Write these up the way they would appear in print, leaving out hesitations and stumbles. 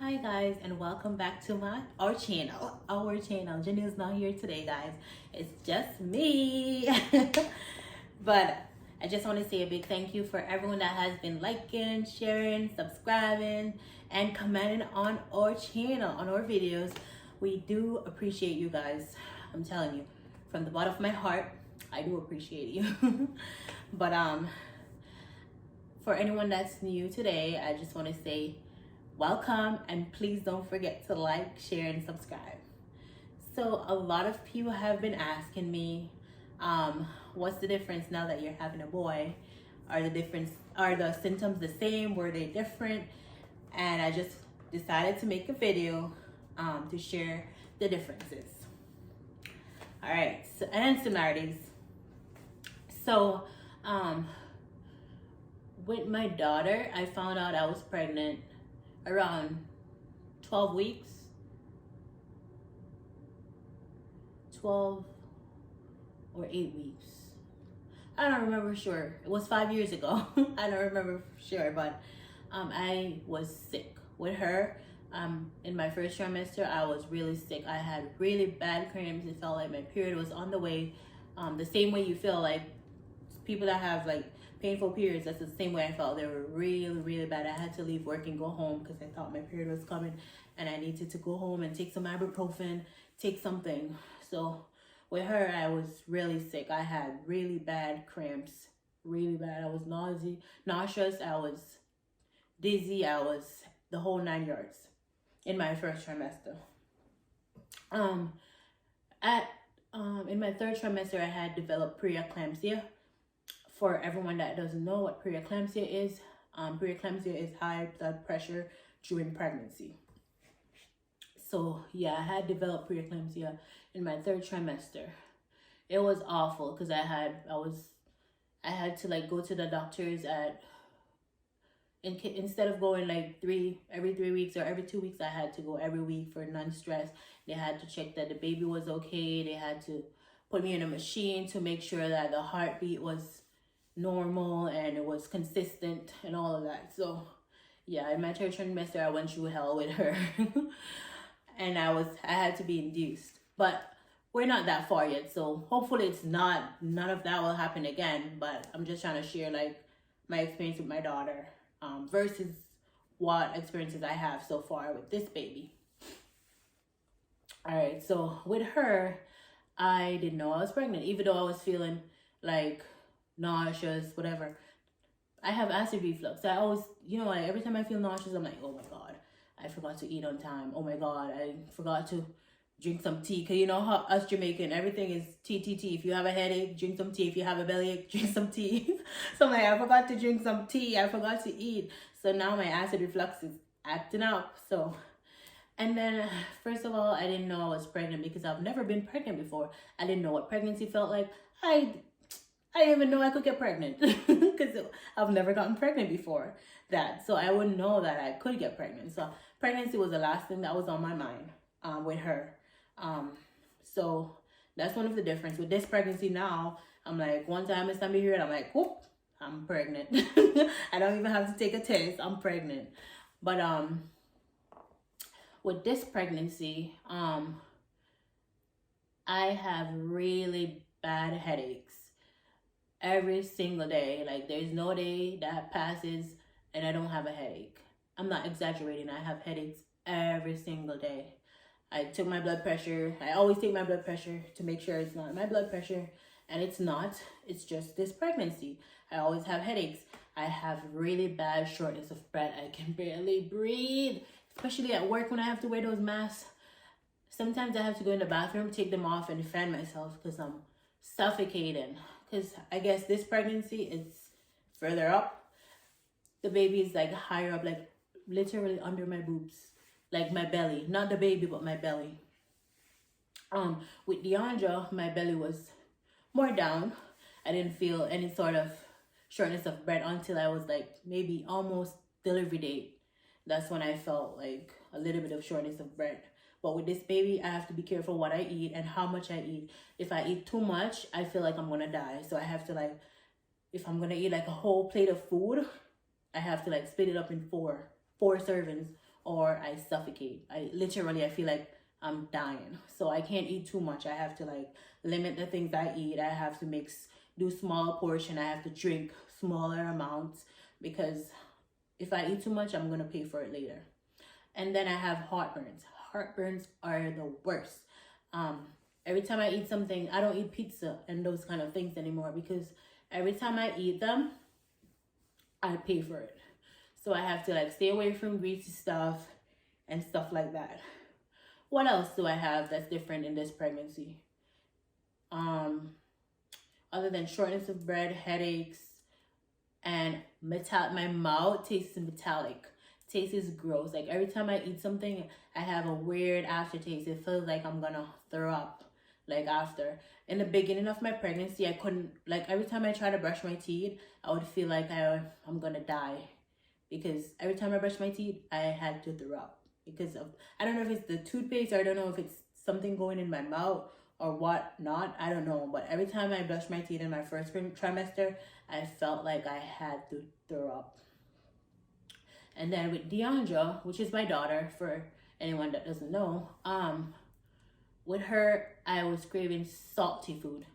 Hi guys, and welcome back to our channel. Janelle's not here today, guys. It's just me. But I just want to say a big thank you for everyone that has been liking, sharing, subscribing, and commenting on our channel, on our videos. We do appreciate you guys. I'm telling you, from the bottom of my heart, I do appreciate you. But for anyone that's new today, I just want to say welcome, and please don't forget to like, share, and subscribe. So a lot of people have been asking me, what's the difference now that you're having a boy? Are the symptoms the same? Were they different? And I just decided to make a video to share the differences. All right, and similarities. So with my daughter, I found out I was pregnant around 12 weeks. 12 or 8 weeks. I don't remember for sure. It was 5 years ago. I don't remember for sure, but I was sick with her. In my first trimester, I was really sick. I had really bad cramps. It felt like my period was on the way. The same way you feel like people that have like painful periods, that's the same way I felt. They were really, really bad. I had to leave work and go home because I thought my period was coming and I needed to go home and take some ibuprofen, take something. So with her, I was really sick. I had really bad cramps, really bad. I was nauseous, I was dizzy, I was the whole 9 yards in my first trimester. In my third trimester, I had developed preeclampsia. For everyone that doesn't know what preeclampsia is high blood pressure during pregnancy. So yeah, I had developed preeclampsia in my third trimester. It was awful because I had to like go to the doctors instead of going like every 3 weeks or every 2 weeks, I had to go every week for non-stress. They had to check that the baby was okay. They had to put me in a machine to make sure that the heartbeat was normal and it was consistent and all of that. So yeah, in my third trimester, I went through hell with her. And I had to be induced, but we're not that far yet, so hopefully none of that will happen again. But I'm just trying to share like my experience with my daughter versus what experiences I have so far with this baby. All right, so with her, I didn't know I was pregnant, even though I was feeling like nauseous, whatever. I have acid reflux. I always, like every time I feel nauseous, I'm like, oh my God, I forgot to eat on time. Oh my God, I forgot to drink some tea. Because you know how us Jamaican, everything is tea, tea, tea. If you have a headache, drink some tea. If you have a bellyache, drink some tea. So I'm like, I forgot to drink some tea. I forgot to eat. So now my acid reflux is acting up. So, and then first of all, I didn't know I was pregnant because I've never been pregnant before. I didn't know what pregnancy felt like. I didn't even know I could get pregnant because I've never gotten pregnant before that. So I wouldn't know that I could get pregnant. So pregnancy was the last thing that was on my mind with her. So that's one of the difference. With this pregnancy now, I'm like, one time it's time to hear it, I'm like, whoop, I'm pregnant. I don't even have to take a test. I'm pregnant. But with this pregnancy, I have really bad headaches every single day. Like there's no day that passes and I don't have a headache. I'm not exaggerating. I have headaches every single day. I took my blood pressure. I always take my blood pressure to make sure it's not my blood pressure, and it's not. It's just this pregnancy. I always have headaches. I have really bad shortness of breath. I can barely breathe, especially at work when I have to wear those masks. Sometimes I have to go in the bathroom, take them off, and fan myself because I'm suffocating. Because I guess this pregnancy is further up. The baby is like higher up, like literally under my boobs, like my belly. Not the baby, but my belly. With Deandra, my belly was more down. I didn't feel any sort of shortness of breath until I was like maybe almost delivery date. That's when I felt like a little bit of shortness of breath. But with this baby, I have to be careful what I eat and how much I eat. If I eat too much, I feel like I'm gonna die. So I have to like, if I'm gonna eat like a whole plate of food, I have to like split it up in four servings or I suffocate. I feel like I'm dying. So I can't eat too much. I have to like limit the things I eat. I have to do small portion. I have to drink smaller amounts, because if I eat too much, I'm gonna pay for it later. And then I have heartburns. Heartburns are the worst. Every time I eat something, I don't eat pizza and those kind of things anymore, because every time I eat them, I pay for it. So I have to like stay away from greasy stuff and stuff like that. What else do I have that's different in this pregnancy? Other than shortness of breath, headaches, and my mouth tastes metallic. Taste is gross. Like every time I eat something, I have a weird aftertaste. It feels like I'm gonna throw up. Like after, in the beginning of my pregnancy, I couldn't, like every time I try to brush my teeth, I would feel like I'm gonna die, because every time I brush my teeth, I had to throw up because of, I don't know if it's the toothpaste, or I don't know if it's something going in my mouth or what not, I don't know. But every time I brushed my teeth in my first trimester, I felt like I had to throw up. And then with Deandra, which is my daughter, for anyone that doesn't know, with her, I was craving salty food.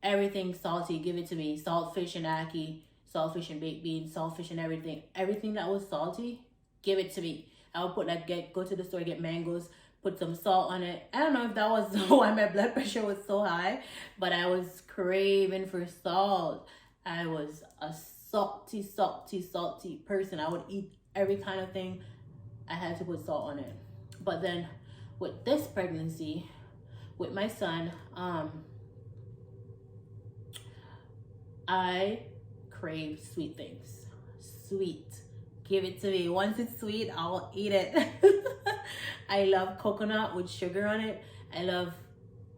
Everything salty, give it to me. Salt fish and ackee, salt fish and baked beans, salt fish and everything. Everything that was salty, give it to me. I would put like, go to the store, get mangoes, put some salt on it. I don't know if that was why my blood pressure was so high, but I was craving for salt. I was a salty person. I would eat every kind of thing. I had to put salt on it. But then with this pregnancy, with my son, I crave sweet things. Sweet. Give it to me. Once it's sweet, I'll eat it. I love coconut with sugar on it. I love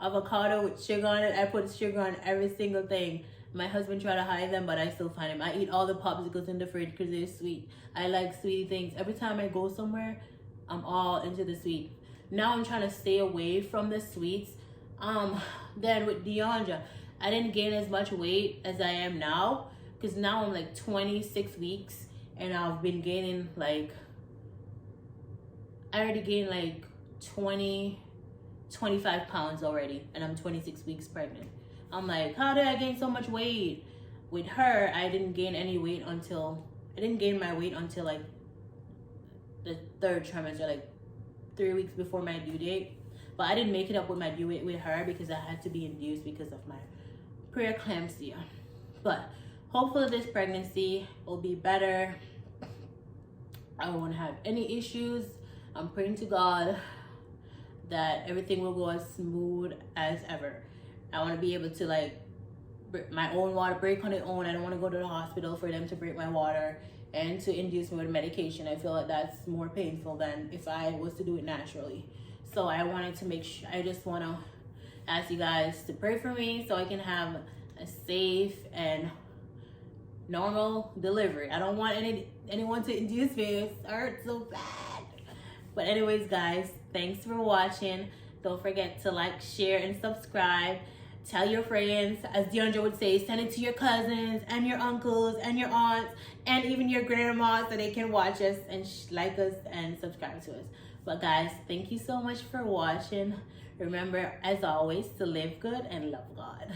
avocado with sugar on it. I put sugar on every single thing. My husband tried to hide them, but I still find them. I eat all the popsicles in the fridge because they're sweet. I like sweet things. Every time I go somewhere, I'm all into the sweet. Now I'm trying to stay away from the sweets. Then with Deandra, I didn't gain as much weight as I am now, because now I'm like 26 weeks and I've been gaining like, I already gained like 25 pounds already, and I'm 26 weeks pregnant. I'm like, how did I gain so much weight? With her, I didn't gain any weight until, I didn't gain my weight until like the third trimester, like 3 weeks before my due date. But I didn't make it up with my due date with her because I had to be induced because of my preeclampsia. But hopefully this pregnancy will be better. I won't have any issues. I'm praying to God that everything will go as smooth as ever. I want to be able to like my own water, break on its own. I don't want to go to the hospital for them to break my water and to induce me with medication. I feel like that's more painful than if I was to do it naturally. So I wanted to make sure, I just want to ask you guys to pray for me so I can have a safe and normal delivery. I don't want anyone to induce me. It hurts so bad. But anyways, guys, thanks for watching. Don't forget to like, share, and subscribe. Tell your friends, as Deandra would say, send it to your cousins and your uncles and your aunts and even your grandma so they can watch us and like us and subscribe to us. But guys, thank you so much for watching. Remember, as always, to live good and love God.